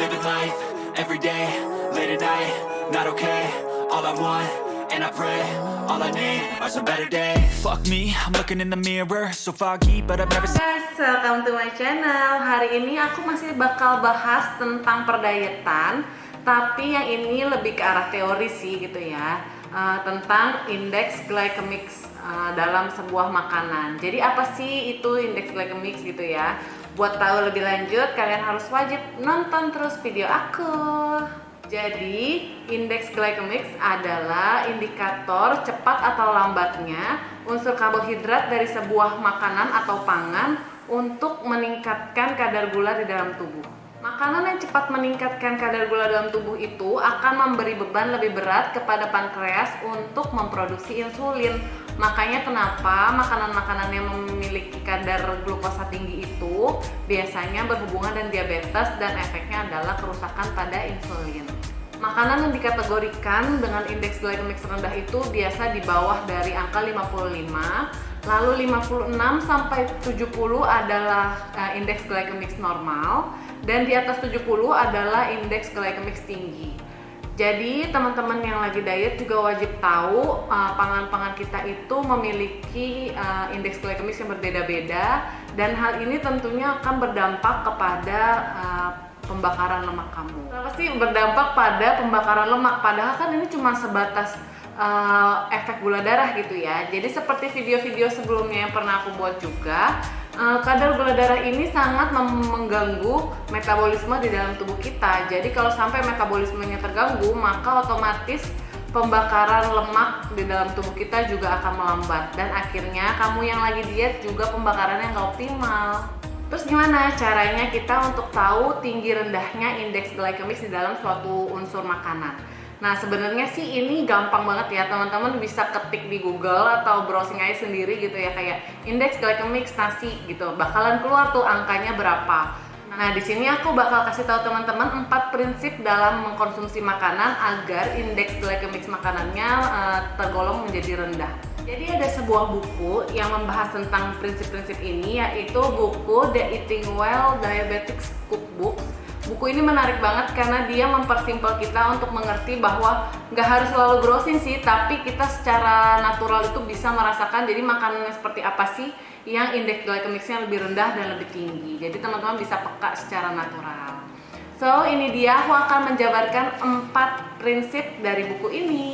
living life, every day, late at night, not okay. All I want, and I pray, all I need are some better days. Fuck me, I'm looking in the mirror, so foggy, but I've never seen. Guys, welcome to my channel. Hari ini aku masih bakal bahas tentang perdayetan, tapi yang ini lebih ke arah teori sih gitu ya, tentang indeks glycemic dalam sebuah makanan. Jadi apa sih itu indeks glycemic gitu ya? Buat tahu lebih lanjut, kalian harus wajib nonton terus video aku. Jadi, indeks glycemic adalah indikator cepat atau lambatnya unsur karbohidrat dari sebuah makanan atau pangan untuk meningkatkan kadar gula di dalam tubuh. Makanan yang cepat meningkatkan kadar gula dalam tubuh itu akan memberi beban lebih berat kepada pankreas untuk memproduksi insulin. Makanya kenapa makanan-makanan yang memiliki kadar glukosa tinggi itu biasanya berhubungan dengan diabetes dan efeknya adalah kerusakan pada insulin. Makanan yang dikategorikan dengan indeks glycemic rendah itu biasa di bawah dari angka 55, lalu 56 sampai 70 adalah indeks glycemic normal, dan di atas 70 adalah indeks glycemic tinggi. Jadi teman-teman yang lagi diet juga wajib tahu pangan-pangan kita itu memiliki indeks glycemic yang berbeda-beda, dan hal ini tentunya akan berdampak kepada pembakaran lemak kamu. Kenapa sih berdampak pada pembakaran lemak? Padahal kan ini cuma sebatas efek gula darah gitu ya. Jadi seperti video-video sebelumnya yang pernah aku buat juga, kadar gula darah ini sangat mengganggu metabolisme di dalam tubuh kita. Jadi kalau sampai metabolismenya terganggu, maka otomatis pembakaran lemak di dalam tubuh kita juga akan melambat, dan akhirnya kamu yang lagi diet juga pembakarannya nggak optimal. Terus gimana caranya kita untuk tahu tinggi rendahnya indeks glycemic di dalam suatu unsur makanan? Nah sebenarnya sih ini gampang banget ya, teman-teman bisa ketik di Google atau browsing aja sendiri gitu ya, kayak indeks glycemic nasi gitu, bakalan keluar tuh angkanya berapa. Nah di sini aku bakal kasih tahu teman-teman 4 prinsip dalam mengkonsumsi makanan agar indeks glycemic makanannya tergolong menjadi rendah. Jadi ada sebuah buku yang membahas tentang prinsip-prinsip ini, yaitu buku The Eating Well Diabetics Cookbook. Buku ini menarik banget karena dia mempersimpel kita untuk mengerti bahwa nggak harus selalu browsing sih, tapi kita secara natural itu bisa merasakan jadi makanannya seperti apa sih yang indeks glycemicnya lebih rendah dan lebih tinggi. Jadi teman-teman bisa peka secara natural. So ini dia, aku akan menjabarkan 4 prinsip dari buku ini.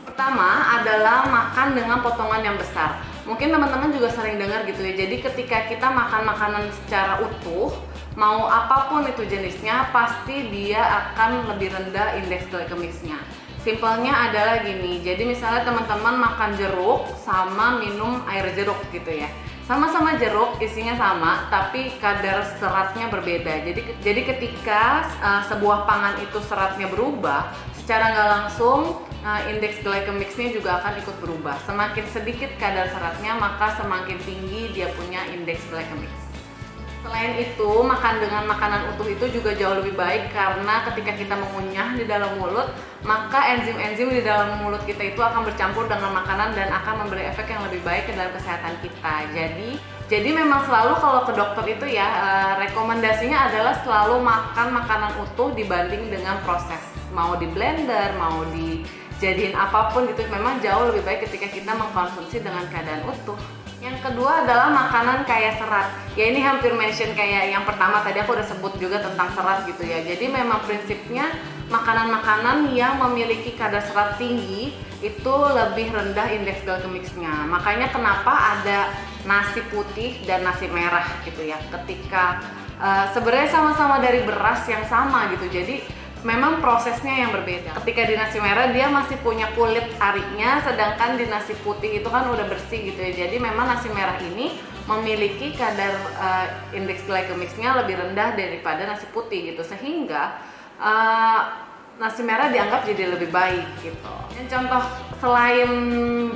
Pertama adalah makan dengan potongan yang besar. Mungkin teman-teman juga sering dengar gitu ya. Jadi ketika kita makan makanan secara utuh, mau apapun itu jenisnya, pasti dia akan lebih rendah indeks glycemicnya. Simpelnya adalah gini. Jadi misalnya teman-teman makan jeruk sama minum air jeruk gitu ya. Sama-sama jeruk, isinya sama, tapi kadar seratnya berbeda. Jadi ketika sebuah pangan itu seratnya berubah, secara nggak langsung indeks glycemicnya juga akan ikut berubah. Semakin sedikit kadar seratnya, maka semakin tinggi dia punya indeks glycemic. Selain itu, makan dengan makanan utuh itu juga jauh lebih baik karena ketika kita mengunyah di dalam mulut, maka enzim-enzim di dalam mulut kita itu akan bercampur dengan makanan dan akan memberi efek yang lebih baik ke dalam kesehatan kita. Jadi memang selalu kalau ke dokter itu ya, rekomendasinya adalah selalu makan makanan utuh dibanding dengan proses. Mau di blender, mau dijadiin apapun gitu, memang jauh lebih baik ketika kita mengkonsumsi dengan keadaan utuh. Yang kedua adalah makanan kaya serat. Ya ini hampir mention kayak yang pertama tadi aku udah sebut juga tentang serat gitu ya. Jadi memang prinsipnya makanan-makanan yang memiliki kadar serat tinggi itu lebih rendah indeks glycemicnya. Makanya kenapa ada nasi putih dan nasi merah gitu ya. Ketika sebenarnya sama-sama dari beras yang sama gitu. Jadi memang prosesnya yang berbeda. Ketika di nasi merah dia masih punya kulit arinya, sedangkan di nasi putih itu kan udah bersih gitu ya. Jadi memang nasi merah ini memiliki kadar indeks glycemicnya lebih rendah daripada nasi putih gitu, sehingga nasi merah dianggap jadi lebih baik gitu. Yang contoh selain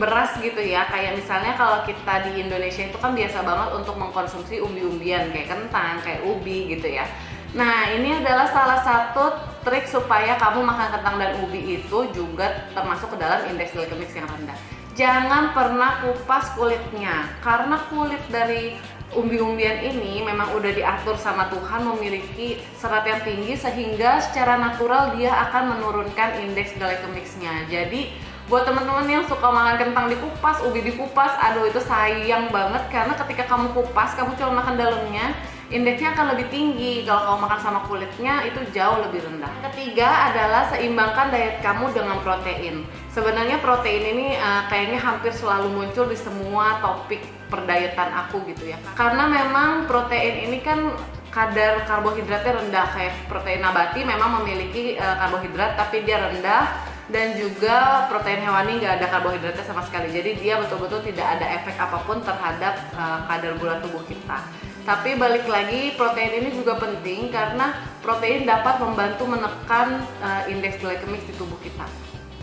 beras gitu ya, kayak misalnya kalau kita di Indonesia itu kan biasa banget untuk mengkonsumsi umbi-umbian kayak kentang, kayak ubi gitu ya. Nah ini adalah salah satu trik supaya kamu makan kentang dan ubi itu juga termasuk ke dalam indeks glycemic yang rendah. Jangan pernah kupas kulitnya, karena kulit dari umbi-umbian ini memang udah diatur sama Tuhan memiliki serat yang tinggi sehingga secara natural dia akan menurunkan indeks glycemicsnya. Jadi buat teman-teman yang suka makan kentang dikupas, ubi dikupas, aduh itu sayang banget karena ketika kamu kupas, kamu cuma makan dalamnya, indeksnya akan lebih tinggi. Kalau kamu makan sama kulitnya itu jauh lebih rendah. Ketiga adalah seimbangkan diet kamu dengan protein. Sebenarnya protein ini kayaknya hampir selalu muncul di semua topik perdietan aku gitu ya. Karena memang protein ini kan kadar karbohidratnya rendah, kayak protein nabati memang memiliki karbohidrat tapi dia rendah, dan juga protein hewani nggak ada karbohidratnya sama sekali. Jadi dia betul-betul tidak ada efek apapun terhadap kadar gula tubuh kita. Tapi balik lagi, protein ini juga penting karena protein dapat membantu menekan indeks glikemik di tubuh kita.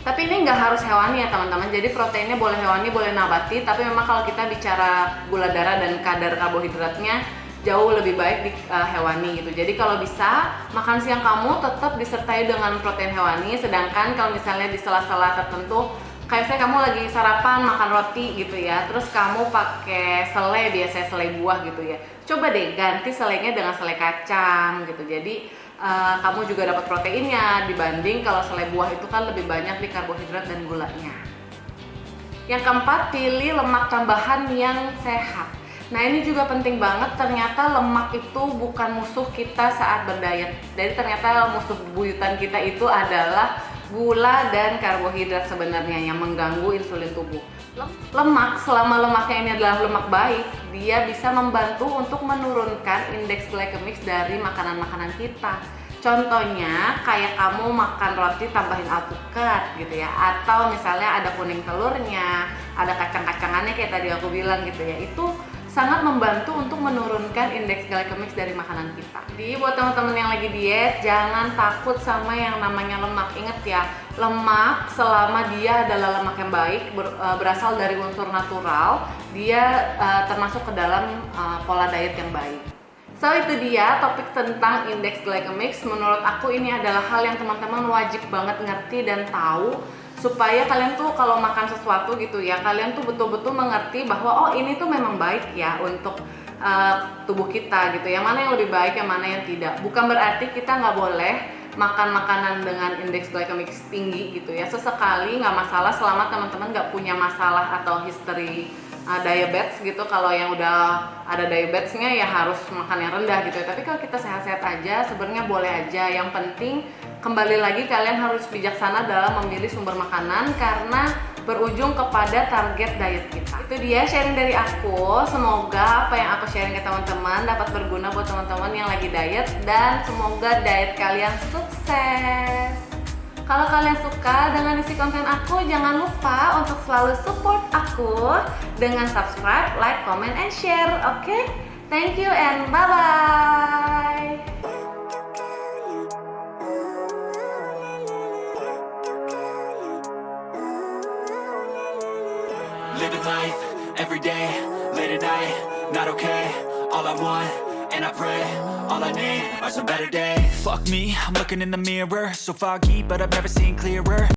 Tapi ini nggak harus hewani ya teman-teman, jadi proteinnya boleh hewani, boleh nabati, tapi memang kalau kita bicara gula darah dan kadar karbohidratnya jauh lebih baik di hewani gitu. Jadi kalau bisa, makan siang kamu tetap disertai dengan protein hewani, sedangkan kalau misalnya di sela-sela tertentu, kayak saya kamu lagi sarapan makan roti gitu ya, terus kamu pakai selai, biasanya selai buah gitu ya, coba deh ganti selainya dengan selai kacang gitu. Jadi kamu juga dapat proteinnya dibanding kalau selai buah itu kan lebih banyak di karbohidrat dan gulanya. Yang keempat, pilih lemak tambahan yang sehat. Nah ini juga penting banget, ternyata lemak itu bukan musuh kita saat berdiet. Jadi ternyata musuh buyutan kita itu adalah gula dan karbohidrat sebenarnya yang mengganggu insulin tubuh. Lemak, selama lemaknya ini adalah lemak baik, dia bisa membantu untuk menurunkan indeks glycemic dari makanan-makanan kita. Contohnya kayak kamu makan roti tambahin alpukat gitu ya, atau misalnya ada kuning telurnya, ada kacang-kacangannya kayak tadi aku bilang gitu ya, itu sangat membantu untuk menurunkan indeks glycemic dari makanan kita. Jadi buat teman-teman yang lagi diet, jangan takut sama yang namanya lemak. Ingat ya, lemak selama dia adalah lemak yang baik, berasal dari unsur natural, dia termasuk ke dalam pola diet yang baik. So itu dia topik tentang indeks glycemic. Menurut aku ini adalah hal yang teman-teman wajib banget ngerti dan tahu, supaya kalian tuh kalau makan sesuatu gitu ya, kalian tuh betul-betul mengerti bahwa oh ini tuh memang baik ya untuk tubuh kita gitu, yang mana yang lebih baik, yang mana yang tidak. Bukan berarti kita nggak boleh makan makanan dengan indeks glycemic tinggi gitu ya, sesekali nggak masalah selama teman-teman nggak punya masalah atau history diabetes gitu. Kalau yang udah ada diabetesnya ya harus makan yang rendah gitu ya, tapi kalau kita sehat-sehat aja sebenarnya boleh aja. Yang penting kembali lagi kalian harus bijaksana dalam memilih sumber makanan karena berujung kepada target diet kita. Itu dia sharing dari aku. Semoga apa yang aku sharing ke teman-teman dapat berguna buat teman-teman yang lagi diet, dan semoga diet kalian sukses. Kalau kalian suka dengan isi konten aku, jangan lupa untuk selalu support aku dengan subscribe, like, comment, and share. Oke? Thank you and bye-bye. Living life, everyday, late at night, not okay. All I want, and I pray, all I need are some better days. Fuck me, I'm looking in the mirror, so foggy, but I've never seen clearer.